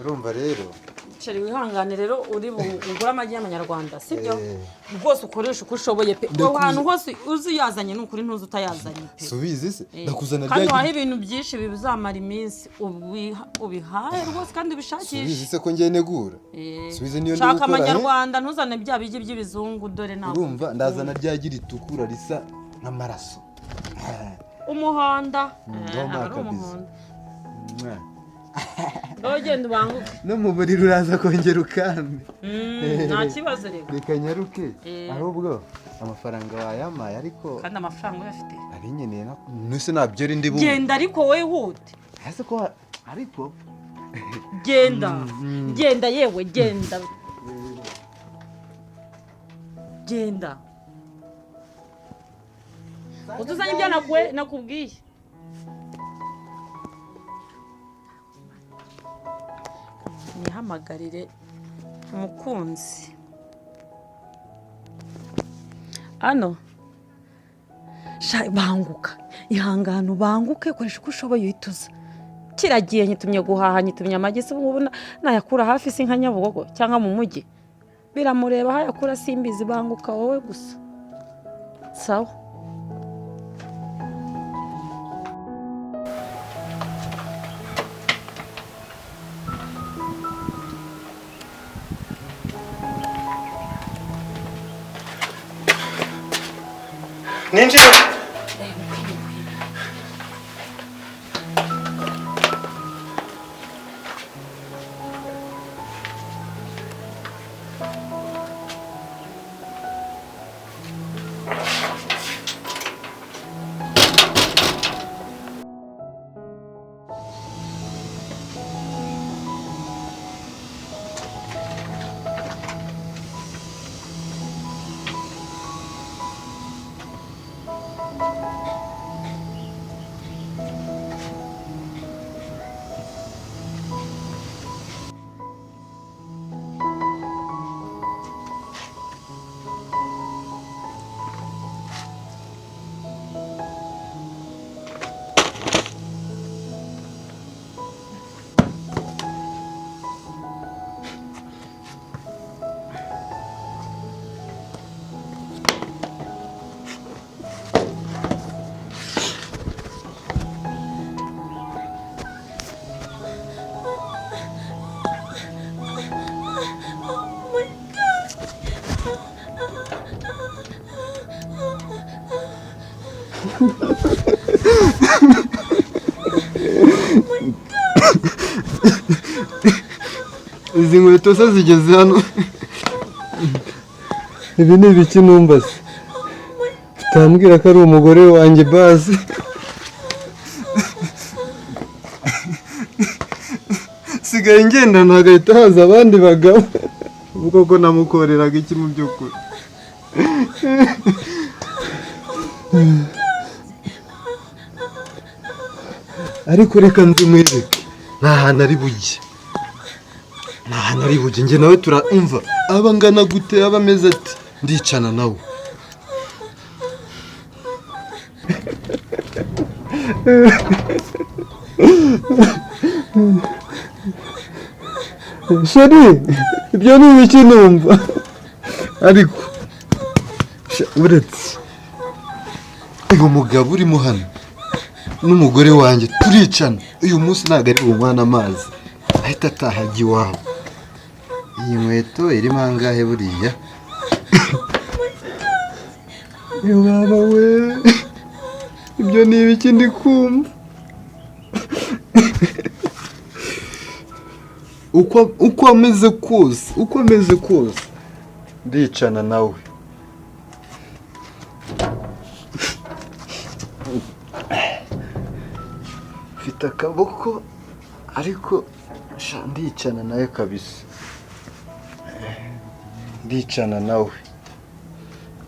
urumva rero ceri wihangane rero uri bugura amagi y'amanyarwanda sibyo rwose ukoresha uko ushoboye pe aho hantu hose uzi yazanye n'ukuri ntuzi utayazanye pe subizi se ndakuzana kandi waha ibintu byinshi bizamara iminsi ubihaye rwose kandi ubishakishe subizi se ko ngiye negura subizi niyo ndi gukora shaka amanyarwanda ntuzane bya bigi by'ibizungu dore nawe urumva ndazana rya gira itukura risa nk'amaraso umuhanda ari umuhondo Ogenda ubanguke. No mu buriri uraza kongera ukambe. Nta kibazo rero. Reka nyaruke. Ahubwo amafaranga wayamaye ariko kandi amafaranga uyafite. Ari nyeneye nuse nabyo rindi bu. Genda ariko wowe hute. Ese ko ariko Genda yewe genda. Genda. Utuzanye ibyo nakubwiye. Nihamagarire umukunzi. Ano. Banguka. Ihangano banguke koresha uko ushoboye uhituza. Kiragiye nyitumye guhaha nyitumye amagi se ubu nayakura hafi sinka Nyabugogo cyangwa mu mujyi. Biramureba hayakura simbizi banguka wowe gusa. Sawa. Ninjira. Izi nkweto se zigeze hano. Ibi ni ibiki numbaze. Utambwira ko ari umugore wanjye bazi. Sigaye ngendana hagahita haza abandi bagabo. Ubwo ko namukoreraga iki mu by'ukuri. Ariko reka nzimwereke. Nta hantu ari bujye. Nari bujye nge nawe turamva abangana gute abameze ati ndicana nawe. Sheri ibyo ni ibiki numva ariko uretse uyu mugabo urimo hano n'umugore wanjye turicana uyu munsi ntabwo ari bumwana amazi ahita atahaga iwabo. Iyi nkweto irimo angahe buriya? Baba we ibyo ni ibiki ndi kumva? Uko ameze kose ndicana nawe. Mfite akaboko ariko ndicana nawe kabisa. Ndicana nawe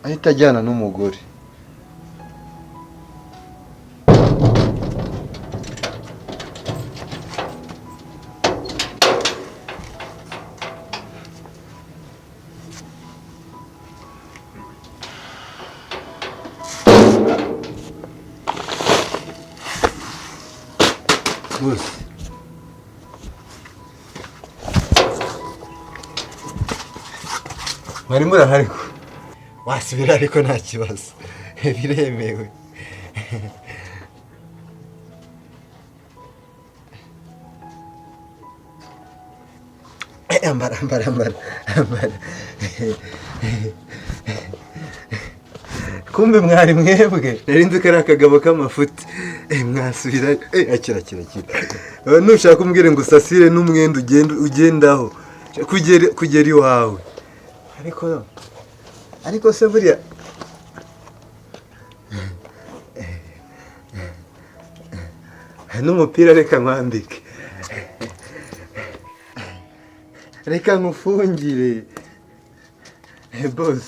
ahita ajyana n'umugore. mwari murahari ko wasubira ariko nta kibazo biremewe. Ambara. Kumbe mwari mwebwe nari nzi ko ari akagabo k'amafuti. Mwasubira akira nushaka umbwire ngo usasire n'umwenda ugendaho kugera iwawe. Ariko se buriya n'umupira reka nkwambike, reka nkufungire boss.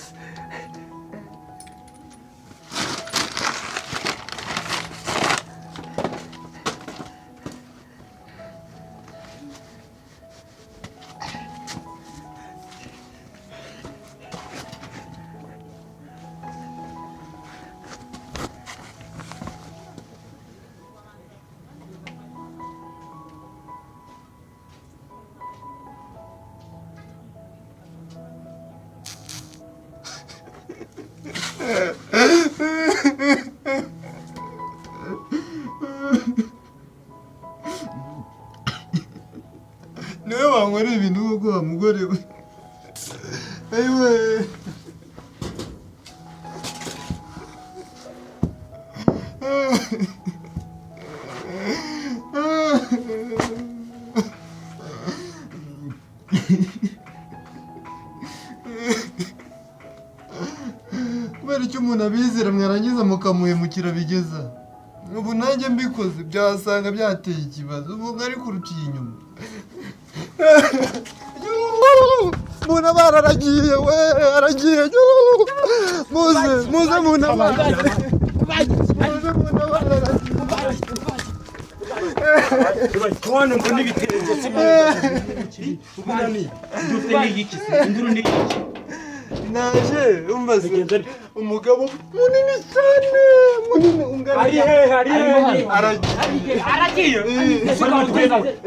Niwe wankorera ibintu nk'uko wa mugore we. Ayiwe. Kubera icyo umuntu abizera mwarangiza mukamuhemukira bigeza. Ubu nanjye mbikoze byasanga byateye ikibazo. Ubu ari kuruciye inyuma. Muna bararagiye we aragiye. Muze muna bararagiye. Tubona ngo n'ibitenge cy'ibintu. Dufite n'igiki se? Induru n'igiki? Naje umbaze umugabo munini cyane munini ungana. Ari he? Aragiye.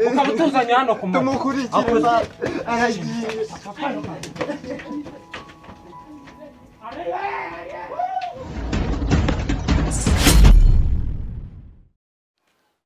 Ukabutuzanya hano ku mata. Tumukurikire aragiye.